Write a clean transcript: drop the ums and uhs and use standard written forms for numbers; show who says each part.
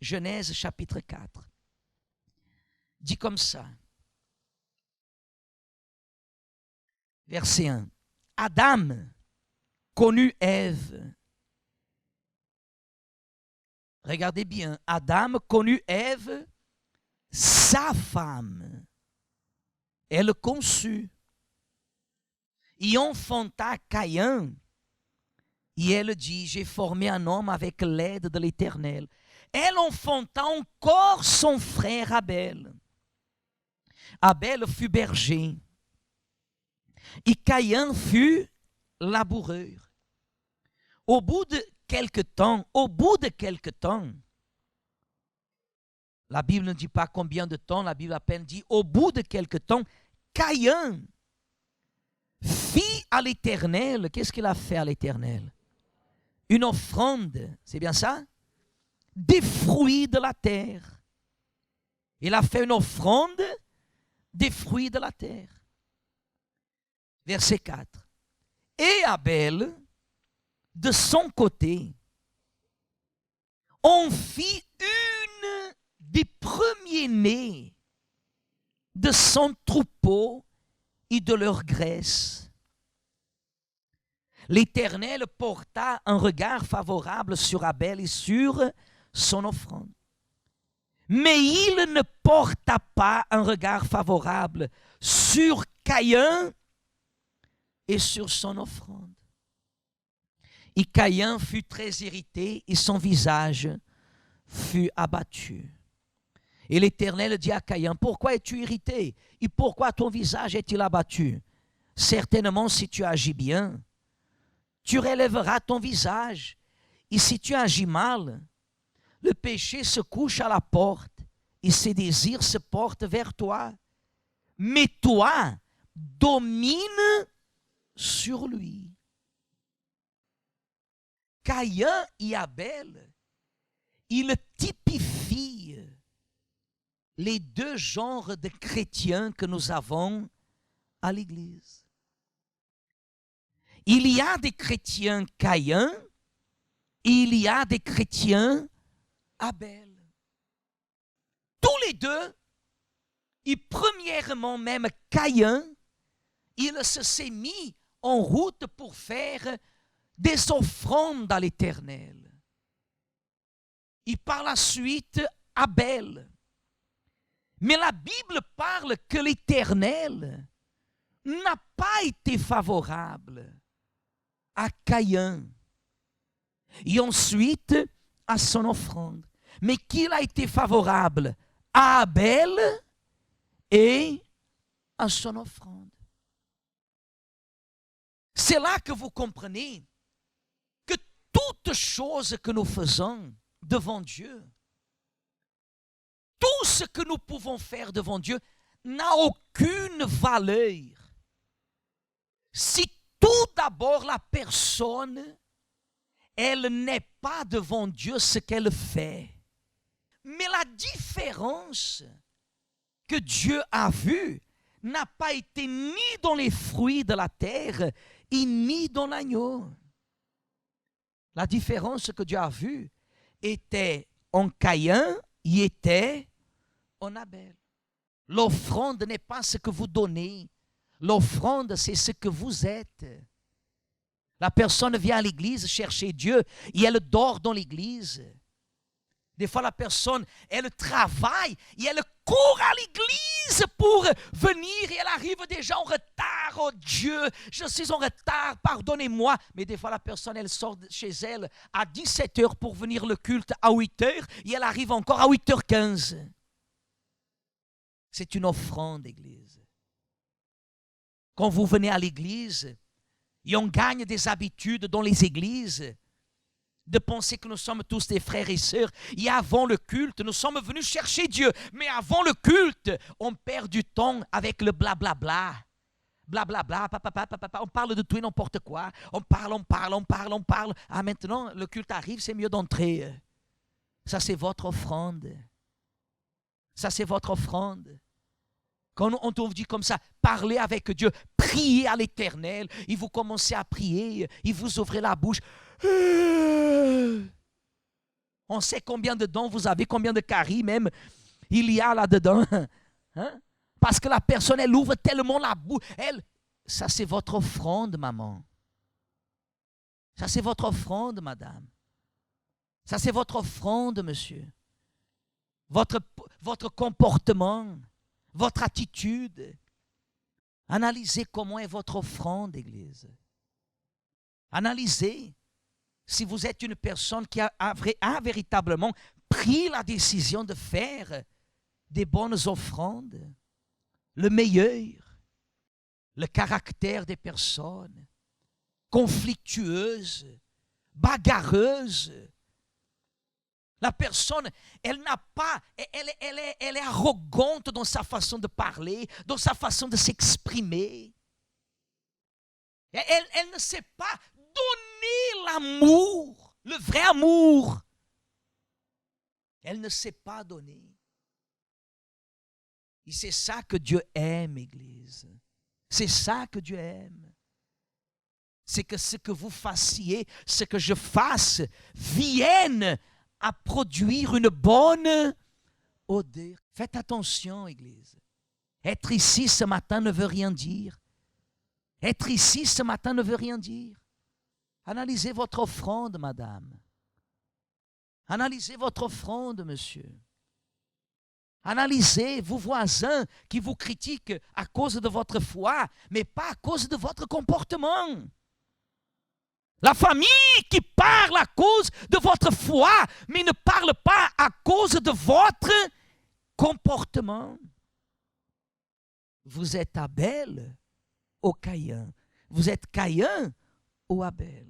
Speaker 1: Genèse chapitre 4, dit comme ça. Verset 1. Adam connut Ève. Regardez bien. Adam connut Ève, sa femme. Elle conçut. Et enfanta Caïn. Et elle dit, j'ai formé un homme avec l'aide de l'Éternel. Elle enfanta encore son frère Abel. Abel fut berger. Et Caïn fut laboureur. Au bout de quelque temps, la Bible ne dit pas combien de temps, la Bible à peine dit, au bout de quelque temps, Caïn fit à l'Éternel, qu'est-ce qu'il a fait à l'Éternel? Une offrande, c'est bien ça? Des fruits de la terre. Il a fait une offrande des fruits de la terre. Verset 4. Et Abel, de son côté, on fit une des premiers-nés de son troupeau et de leur graisse. L'Éternel porta un regard favorable sur Abel et sur son offrande. Mais il ne porta pas un regard favorable sur Caïn et sur son offrande. Et Caïn fut très irrité et son visage fut abattu. Et l'Éternel dit à Caïn, pourquoi es-tu irrité? Et pourquoi ton visage est-il abattu? Certainement, si tu agis bien, tu relèveras ton visage. Et si tu agis mal, le péché se couche à la porte et ses désirs se portent vers toi. Mais toi, domine sur lui. Caïn et Abel, ils typifient les deux genres de chrétiens que nous avons à l'Église. Il y a des chrétiens Caïn et il y a des chrétiens Abel. Tous les deux, et premièrement même Caïn, il se s'est mis en route pour faire des offrandes à l'Éternel. Et par la suite, Abel. Mais la Bible parle que l'Éternel n'a pas été favorable à Caïn et ensuite à son offrande, mais qu'il a été favorable à Abel et à son offrande. C'est là que vous comprenez que toute chose que nous faisons devant Dieu, tout ce que nous pouvons faire devant Dieu n'a aucune valeur si tout d'abord la personne, elle n'est pas devant Dieu ce qu'elle fait. Mais la différence que Dieu a vue n'a pas été ni dans les fruits de la terre et ni dans l'agneau. La différence que Dieu a vue était en Caïn et était en Abel. L'offrande n'est pas ce que vous donnez. L'offrande, c'est ce que vous êtes. La personne vient à l'église chercher Dieu et elle dort dans l'église. Des fois, la personne, elle travaille et elle court à l'église pour venir et elle arrive déjà en retard. Oh Dieu, je suis en retard, pardonnez-moi. Mais des fois, la personne, elle sort de chez elle à 17h pour venir le culte à 8h et elle arrive encore à 8h15. C'est une offrande, église. Quand vous venez à l'église et on gagne des habitudes dans les églises, de penser que nous sommes tous des frères et sœurs. Et avant le culte, nous sommes venus chercher Dieu. Mais avant le culte, on perd du temps avec le blablabla. Blablabla, on parle de tout et n'importe quoi. On parle. Ah, maintenant, le culte arrive, c'est mieux d'entrer. Ça, c'est votre offrande. Ça, c'est votre offrande. Quand on te dit comme ça, parlez avec Dieu, priez à l'Éternel, et vous commencez à prier, et vous ouvrez la bouche. On sait combien de dons vous avez, combien de caries même il y a là-dedans. Hein? Parce que la personne, elle ouvre tellement la bouche. Ça c'est votre offrande, maman. Ça c'est votre offrande, madame. Ça c'est votre offrande, monsieur. Votre comportement, votre attitude. Analysez comment est votre offrande, Église. Analysez si vous êtes une personne qui a véritablement pris la décision de faire des bonnes offrandes. Le meilleur, le caractère des personnes, conflictueuses, bagarreuses. La personne, elle n'a pas, elle est arrogante dans sa façon de parler, dans sa façon de s'exprimer. Elle ne sait pas donner l'amour, le vrai amour. Elle ne sait pas donner. Et c'est ça que Dieu aime, Église. C'est ça que Dieu aime. C'est que ce que vous fassiez, ce que je fasse, vienne à produire une bonne odeur. Faites attention, Église. Être ici ce matin ne veut rien dire. Être ici ce matin ne veut rien dire. Analysez votre offrande, madame. Analysez votre offrande, monsieur. Analysez vos voisins qui vous critiquent à cause de votre foi, mais pas à cause de votre comportement. La famille qui parle à cause de votre foi, mais ne parle pas à cause de votre comportement. Vous êtes Abel ou Caïn. Vous êtes Caïn ou Abel.